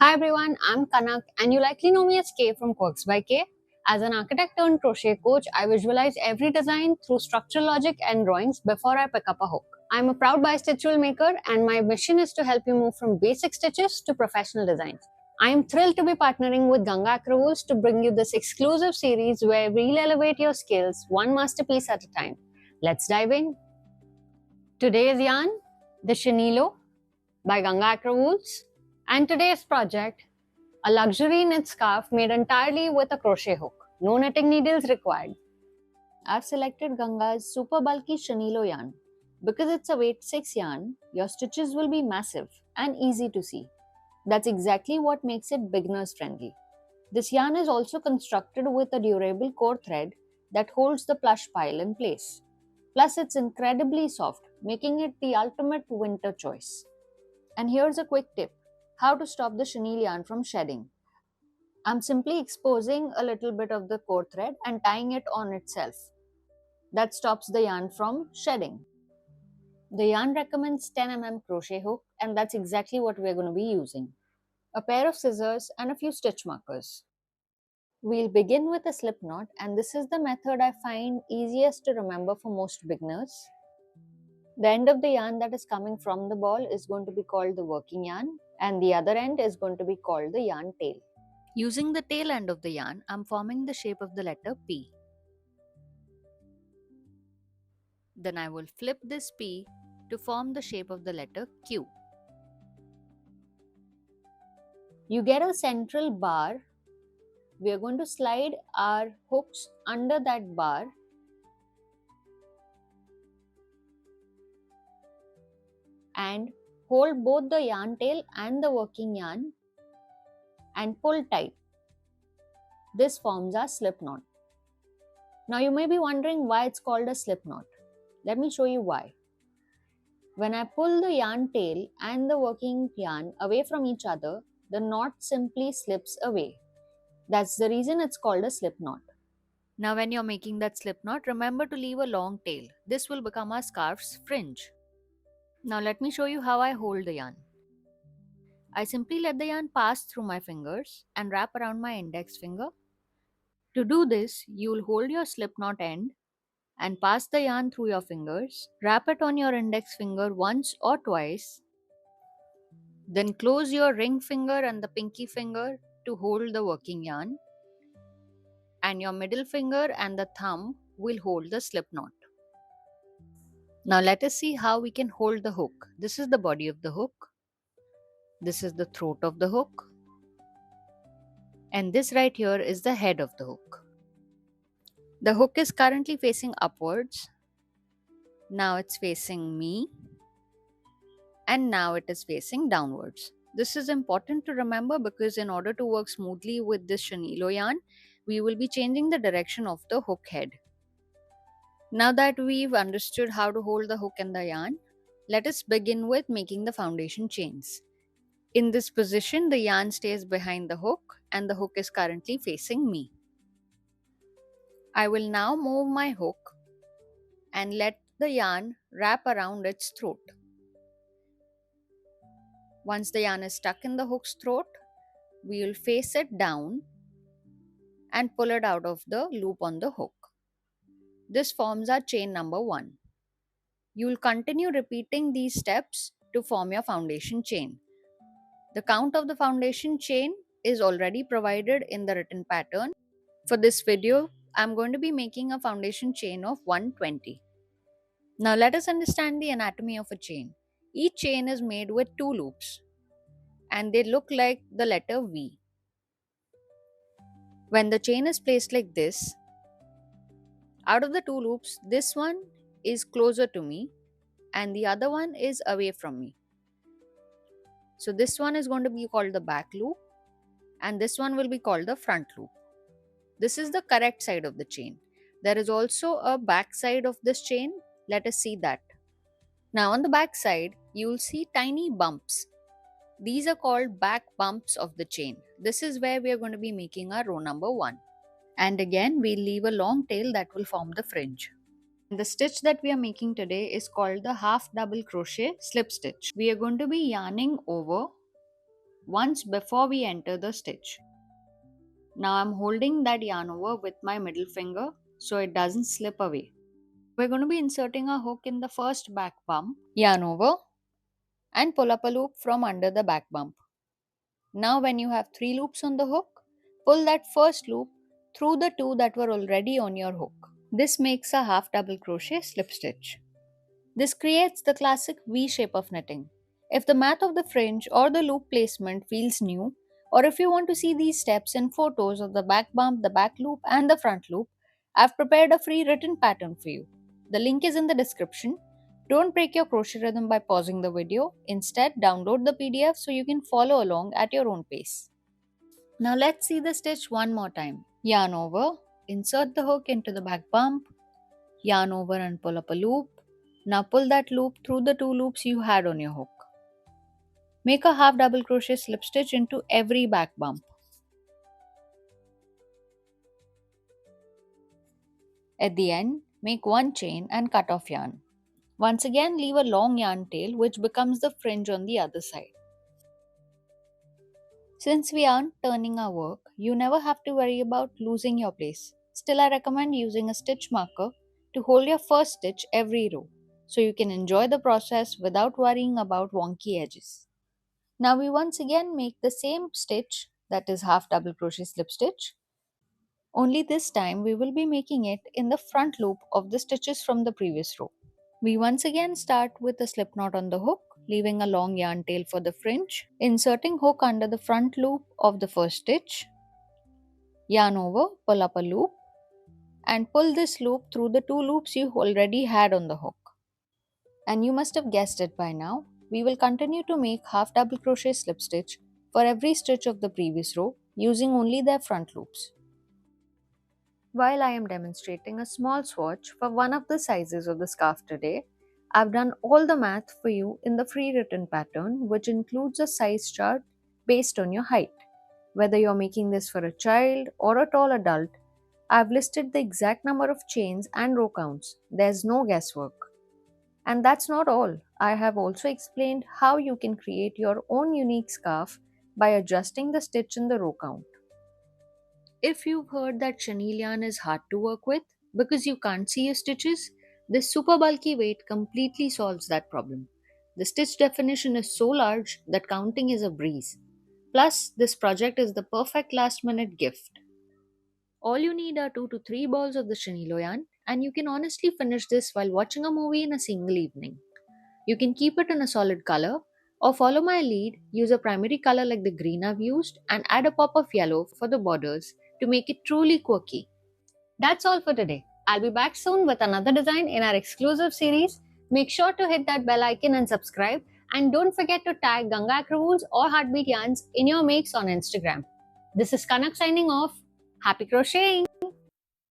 Hi everyone, I'm Kanak and you likely know me as Kay from KwirksByKay. As an architect turned crochet coach, I visualize every design through structural logic and drawings before I pick up a hook. I'm a proud bi-stitch maker and my mission is to help you move from basic stitches to professional designs. I am thrilled to be partnering with Ganga Acrowools to bring you this exclusive series where we'll elevate your skills one masterpiece at a time. Let's dive in. Today's yarn, the Chenilo by Ganga Acrowools. And today's project, a luxury knit scarf made entirely with a crochet hook. No knitting needles required. I've selected Ganga's super bulky Chenilo yarn. Because it's a weight 6 yarn, your stitches will be massive and easy to see. That's exactly what makes it beginners friendly. This yarn is also constructed with a durable core thread that holds the plush pile in place. Plus, it's incredibly soft, making it the ultimate winter choice. And here's a quick tip: how to stop the chenille yarn from shedding. I'm simply exposing a little bit of the core thread and tying it on itself. That stops the yarn from shedding. The yarn recommends 10 mm crochet hook, and that's exactly what we're going to be using. A pair of scissors and a few stitch markers. We'll begin with a slip knot, and this is the method I find easiest to remember for most beginners. The end of the yarn that is coming from the ball is going to be called the working yarn, and the other end is going to be called the yarn tail. Using the tail end of the yarn, I'm forming the shape of the letter P. Then I will flip this P to form the shape of the letter Q. You get a central bar. We are going to slide our hooks under that bar and hold both the yarn tail and the working yarn and pull tight. This forms our slip knot. Now you may be wondering why it's called a slip knot. Let me show you why. When I pull the yarn tail and the working yarn away from each other, the knot simply slips away. That's the reason it's called a slip knot. Now when you're making that slip knot, remember to leave a long tail. This will become our scarf's fringe. Now let me show you how I hold the yarn. I simply let the yarn pass through my fingers and wrap around my index finger. To do this, you will hold your slip knot end and pass the yarn through your fingers. Wrap it on your index finger once or twice. Then close your ring finger and the pinky finger to hold the working yarn. And your middle finger and the thumb will hold the slip knot. Now let us see how we can hold the hook. This is the body of the hook. This is the throat of the hook. And this right here is the head of the hook. The hook is currently facing upwards. Now it's facing me. And now it is facing downwards. This is important to remember because in order to work smoothly with this Chenilo yarn, we will be changing the direction of the hook head. Now that we've understood how to hold the hook and the yarn, let us begin with making the foundation chains. In this position, the yarn stays behind the hook and the hook is currently facing me. I will now move my hook and let the yarn wrap around its throat. Once the yarn is stuck in the hook's throat, we will face it down and pull it out of the loop on the hook. This forms our chain number 1. You will continue repeating these steps to form your foundation chain. The count of the foundation chain is already provided in the written pattern. For this video, I am going to be making a foundation chain of 120. Now let us understand the anatomy of a chain. Each chain is made with 2 loops and they look like the letter V. When the chain is placed like this, out of the 2 loops, this one is closer to me and the other one is away from me. So this one is going to be called the back loop and this one will be called the front loop. This is the correct side of the chain. There is also a back side of this chain. Let us see that. Now on the back side, you will see tiny bumps. These are called back bumps of the chain. This is where we are going to be making our row number 1. And again, we'll leave a long tail that will form the fringe. The stitch that we are making today is called the half double crochet slip stitch. We are going to be yarning over once before we enter the stitch. Now I'm holding that yarn over with my middle finger so it doesn't slip away. We're going to be inserting a hook in the first back bump, yarn over, and pull up a loop from under the back bump. Now when you have 3 loops on the hook, pull that first loop through the 2 that were already on your hook. This makes a half double crochet slip stitch. This creates the classic V shape of knitting. If the math of the fringe or the loop placement feels new, or if you want to see these steps in photos of the back bump, the back loop and the front loop, I've prepared a free written pattern for you. The link is in the description. Don't break your crochet rhythm by pausing the video. Instead, download the PDF so you can follow along at your own pace. Now let's see the stitch one more time. Yarn over, insert the hook into the back bump, yarn over and pull up a loop. Now pull that loop through the 2 loops you had on your hook. Make a half double crochet slip stitch into every back bump. At the end, make 1 chain and cut off yarn. Once again, leave a long yarn tail which becomes the fringe on the other side. Since we aren't turning our work, you never have to worry about losing your place. Still, I recommend using a stitch marker to hold your first stitch every row, so you can enjoy the process without worrying about wonky edges. Now we once again make the same stitch, that is half double crochet slip stitch, only this time we will be making it in the front loop of the stitches from the previous row. We once again start with a slip knot on the hook, leaving a long yarn tail for the fringe, inserting hook under the front loop of the first stitch, yarn over, pull up a loop, and pull this loop through the 2 loops you already had on the hook. And you must have guessed it by now, we will continue to make half double crochet slip stitch for every stitch of the previous row using only their front loops. While I am demonstrating a small swatch for one of the sizes of the scarf today, I've done all the math for you in the free written pattern, which includes a size chart based on your height. Whether you're making this for a child or a tall adult, I've listed the exact number of chains and row counts. There's no guesswork. And that's not all. I have also explained how you can create your own unique scarf by adjusting the stitch in the row count. If you've heard that chenille yarn is hard to work with because you can't see your stitches, this super bulky weight completely solves that problem. The stitch definition is so large that counting is a breeze. Plus, this project is the perfect last-minute gift. All you need are 2 to 3 balls of the chenille yarn, and you can honestly finish this while watching a movie in a single evening. You can keep it in a solid color, or follow my lead, use a primary color like the green I've used, and add a pop of yellow for the borders to make it truly quirky. That's all for today. I'll be back soon with another design in our exclusive series. Make sure to hit that bell icon and subscribe, and don't forget to tag Ganga Acrowools or Heartbeat Yarns in your makes on Instagram. This is Kanak signing off. Happy crocheting!